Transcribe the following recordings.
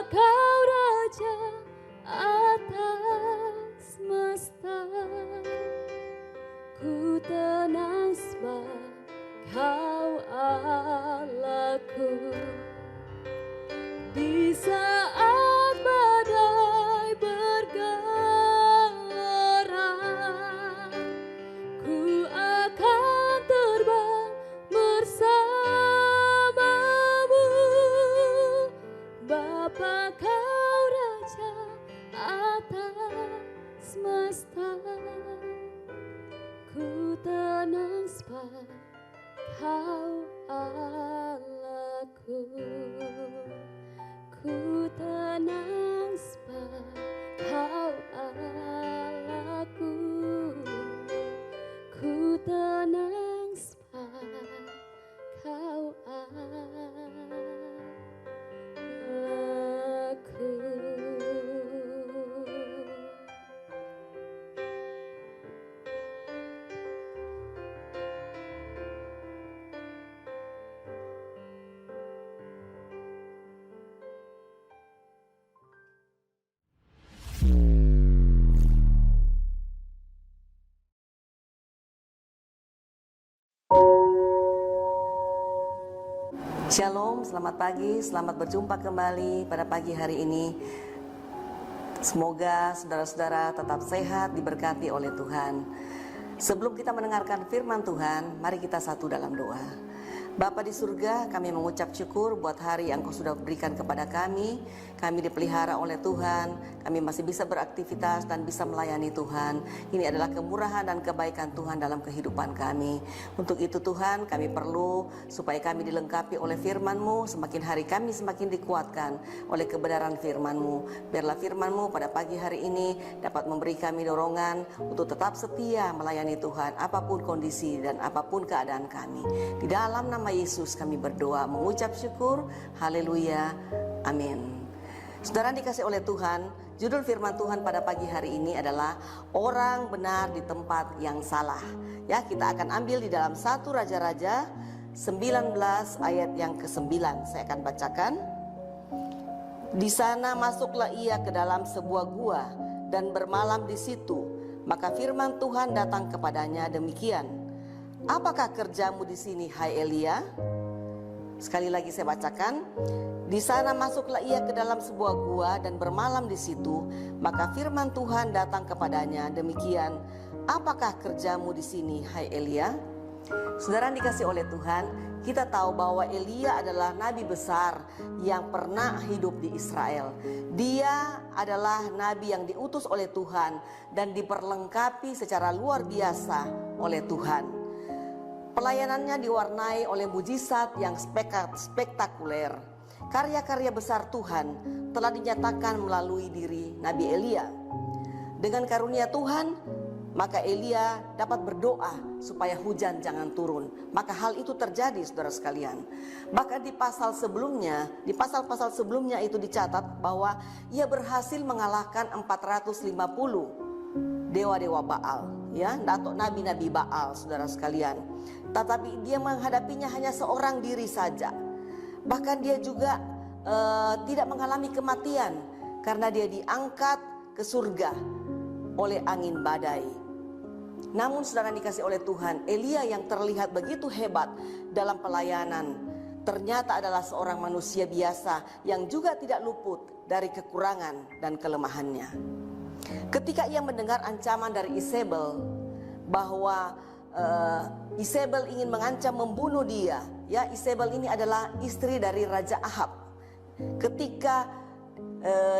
Kau Raja atas semesta, ku tenang sebab Kau Allahku. Di saat badai bergelora, ku akan terbang bersamamu. Bapa, Kau Raja atas semesta, ku tenang sebab Kau Allahku. Ku tenang sebab Kau Allahku. Ku tenang sebab Kau Allahku. Shalom, selamat pagi, selamat berjumpa kembali pada pagi hari ini. Semoga saudara-saudara tetap sehat, diberkati oleh Tuhan. Sebelum kita mendengarkan firman Tuhan, mari kita satu dalam doa. Bapa di surga, kami mengucap syukur buat hari yang Kau sudah berikan kepada kami. Kami dipelihara oleh Tuhan, kami masih bisa beraktivitas dan bisa melayani Tuhan. Ini adalah kemurahan dan kebaikan Tuhan dalam kehidupan kami. Untuk itu Tuhan, kami perlu supaya kami dilengkapi oleh firman-Mu. Semakin hari kami semakin dikuatkan oleh kebenaran firman-Mu. Biarlah firman-Mu pada pagi hari ini dapat memberi kami dorongan untuk tetap setia melayani Tuhan, apapun kondisi dan apapun keadaan kami. Di dalam nama Yesus kami berdoa, mengucap syukur. Haleluya, amin. Saudara dikasih oleh Tuhan, judul firman Tuhan pada pagi hari ini adalah orang benar di tempat yang salah. Ya, kita akan ambil di dalam 1 Raja-Raja 19 ayat yang ke-9. Saya akan bacakan. Di sana masuklah ia ke dalam sebuah gua dan bermalam di situ. Maka firman Tuhan datang kepadanya demikian. Apakah kerjamu di sini, hai Elia? Sekali lagi saya bacakan. Di sana masuklah ia ke dalam sebuah gua dan bermalam di situ. Maka firman Tuhan datang kepadanya demikian. Apakah kerjamu di sini, hai Elia? Saudara dikasih oleh Tuhan, kita tahu bahwa Elia adalah nabi besar yang pernah hidup di Israel. Dia adalah nabi yang diutus oleh Tuhan dan diperlengkapi secara luar biasa oleh Tuhan. Pelayanannya diwarnai oleh mujizat yang spektakuler. Karya-karya besar Tuhan telah dinyatakan melalui diri Nabi Elia. Dengan karunia Tuhan, maka Elia dapat berdoa supaya hujan jangan turun. Maka hal itu terjadi, saudara sekalian. Bahkan di pasal pasal-pasal sebelumnya itu dicatat bahwa ia berhasil mengalahkan 450 dewa-dewa Baal, ya, atau nabi-nabi Baal, saudara sekalian. Tetapi dia menghadapinya hanya seorang diri saja. Bahkan dia juga tidak mengalami kematian karena dia diangkat ke surga oleh angin badai. Namun saudara dikasih oleh Tuhan, Elia yang terlihat begitu hebat dalam pelayanan ternyata adalah seorang manusia biasa yang juga tidak luput dari kekurangan dan kelemahannya. Ketika ia mendengar ancaman dari Isabel bahwa Isabel ingin mengancam membunuh dia, ya, Isabel ini adalah istri dari Raja Ahab. Ketika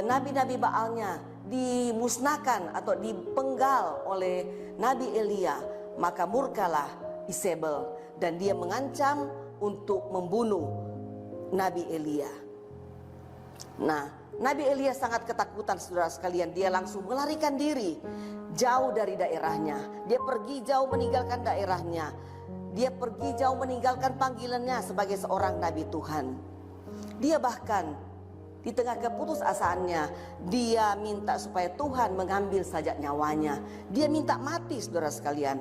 nabi-nabi Baalnya dimusnahkan atau dipenggal oleh Nabi Elia, maka murkalah Isabel dan dia mengancam untuk membunuh Nabi Elia. Nah, Nabi Elia sangat ketakutan, saudara sekalian. Dia langsung melarikan diri jauh dari daerahnya. Dia pergi jauh meninggalkan daerahnya. Dia pergi jauh meninggalkan panggilannya sebagai seorang nabi Tuhan. Dia bahkan di tengah keputusasaannya, dia minta supaya Tuhan mengambil saja nyawanya. Dia minta mati, saudara sekalian.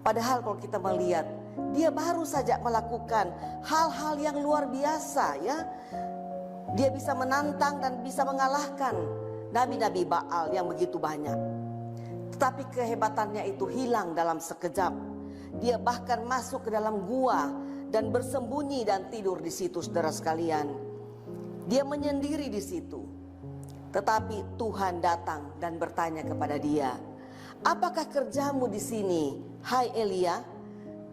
Padahal kalau kita melihat, dia baru saja melakukan hal-hal yang luar biasa, ya. Dia bisa menantang dan bisa mengalahkan nabi-nabi Baal yang begitu banyak. Tetapi kehebatannya itu hilang dalam sekejap. Dia bahkan masuk ke dalam gua dan bersembunyi dan tidur di situ, saudara sekalian. Dia menyendiri di situ. Tetapi Tuhan datang dan bertanya kepada dia, "Apakah kerjamu di sini, hai Elia?"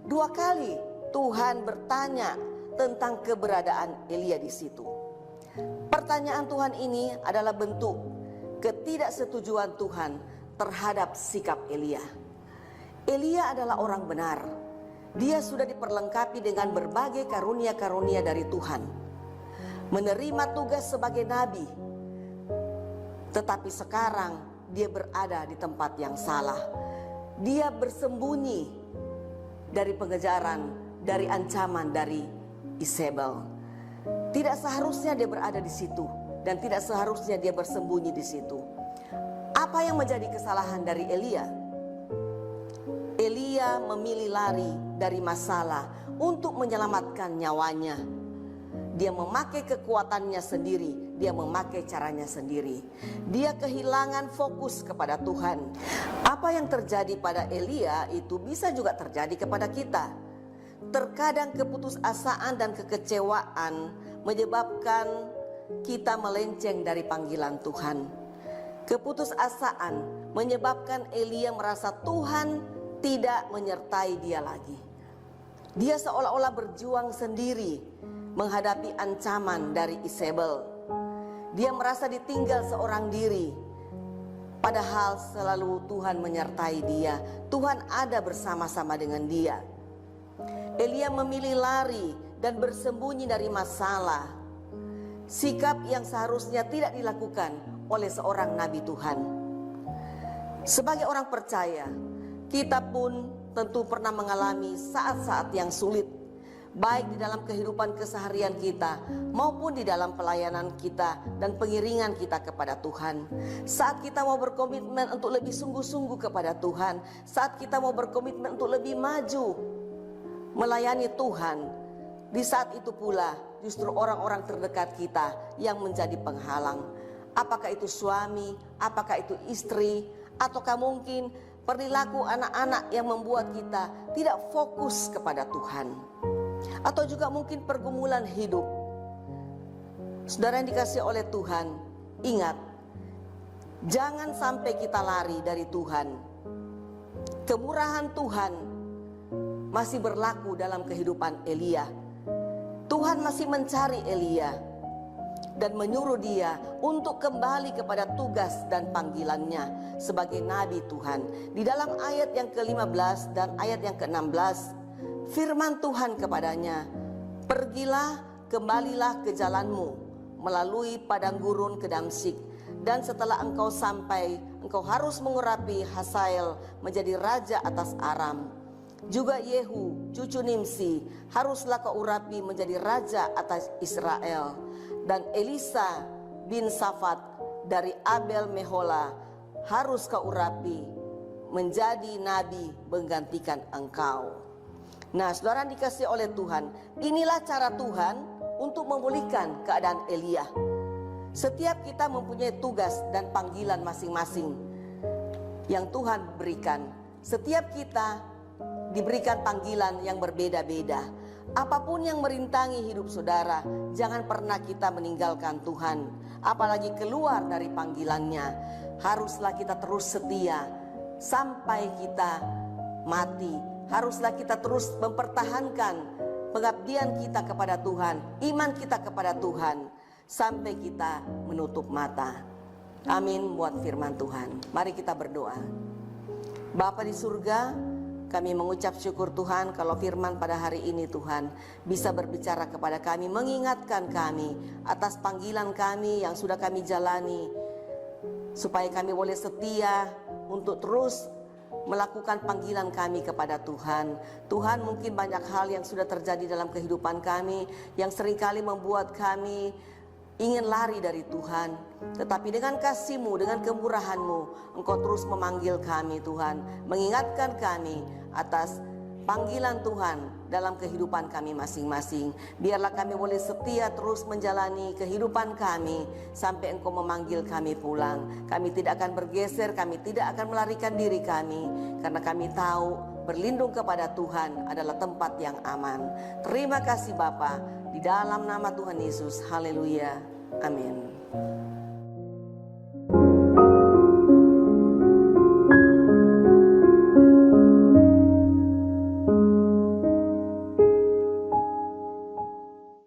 2 kali Tuhan bertanya tentang keberadaan Elia di situ. Pertanyaan Tuhan ini adalah bentuk ketidaksetujuan Tuhan terhadap sikap Elia. Elia adalah orang benar. Dia sudah diperlengkapi dengan berbagai karunia-karunia dari Tuhan. Menerima tugas sebagai nabi. Tetapi sekarang dia berada di tempat yang salah. Dia bersembunyi dari pengejaran, dari ancaman dari Isabel. Tidak seharusnya dia berada di situ dan tidak seharusnya dia bersembunyi di situ. Apa yang menjadi kesalahan dari Elia? Elia memilih lari dari masalah untuk menyelamatkan nyawanya. Dia memakai kekuatannya sendiri, dia memakai caranya sendiri. Dia kehilangan fokus kepada Tuhan. Apa yang terjadi pada Elia itu bisa juga terjadi kepada kita. Terkadang keputusasaan dan kekecewaan menyebabkan kita melenceng dari panggilan Tuhan. Keputusasaan menyebabkan Elia merasa Tuhan tidak menyertai dia lagi. Dia seolah-olah berjuang sendiri menghadapi ancaman dari Isabel. Dia merasa ditinggal seorang diri. Padahal selalu Tuhan menyertai dia. Tuhan ada bersama-sama dengan dia. Elia memilih lari dan bersembunyi dari masalah. Sikap yang seharusnya tidak dilakukan oleh seorang nabi Tuhan. Sebagai orang percaya, kita pun tentu pernah mengalami saat-saat yang sulit, baik di dalam kehidupan keseharian kita maupun di dalam pelayanan kita dan pengiringan kita kepada Tuhan. Saat kita mau berkomitmen untuk lebih sungguh-sungguh kepada Tuhan, saat kita mau berkomitmen untuk lebih maju melayani Tuhan, di saat itu pula justru orang-orang terdekat kita yang menjadi penghalang. Apakah itu suami, apakah itu istri, ataukah mungkin perilaku anak-anak yang membuat kita tidak fokus kepada Tuhan. Atau juga mungkin pergumulan hidup. Saudara yang dikasihi oleh Tuhan, ingat, jangan sampai kita lari dari Tuhan. Kemurahan Tuhan masih berlaku dalam kehidupan Elia. Tuhan masih mencari Elia dan menyuruh dia untuk kembali kepada tugas dan panggilannya sebagai nabi Tuhan. Di dalam ayat yang ke-15 dan ayat yang ke-16, firman Tuhan kepadanya, "Pergilah, kembalilah ke jalanmu melalui padang gurun ke Damsyik, dan setelah engkau sampai, engkau harus mengurapi Hazael menjadi raja atas Aram. Juga Yehu, cucu Nimsi, haruslah kau urapi menjadi raja atas Israel. Dan Elisa bin Safat dari Abel Mehola harus kau urapi menjadi nabi menggantikan engkau." Nah, saudara yang dikasihi oleh Tuhan, inilah cara Tuhan untuk memulihkan keadaan Elia. Setiap kita mempunyai tugas dan panggilan masing-masing yang Tuhan berikan. Setiap kita diberikan panggilan yang berbeda-beda. Apapun yang merintangi hidup saudara, jangan pernah kita meninggalkan Tuhan, apalagi keluar dari panggilannya. Haruslah kita terus setia sampai kita mati. Haruslah kita terus mempertahankan pengabdian kita kepada Tuhan, iman kita kepada Tuhan, sampai kita menutup mata. Amin buat firman Tuhan. Mari kita berdoa. Bapa di surga, kami mengucap syukur Tuhan kalau firman pada hari ini Tuhan bisa berbicara kepada kami, mengingatkan kami atas panggilan kami yang sudah kami jalani, supaya kami boleh setia untuk terus melakukan panggilan kami kepada Tuhan. Tuhan, mungkin banyak hal yang sudah terjadi dalam kehidupan kami yang seringkali membuat kami ingin lari dari Tuhan. Tetapi dengan kasih-Mu, dengan kemurahan-Mu, Engkau terus memanggil kami Tuhan, mengingatkan kami atas panggilan Tuhan dalam kehidupan kami masing-masing. Biarlah kami boleh setia terus menjalani kehidupan kami sampai Engkau memanggil kami pulang. Kami tidak akan bergeser, kami tidak akan melarikan diri kami, karena kami tahu berlindung kepada Tuhan adalah tempat yang aman. Terima kasih Bapa, di dalam nama Tuhan Yesus. Haleluya. Amin.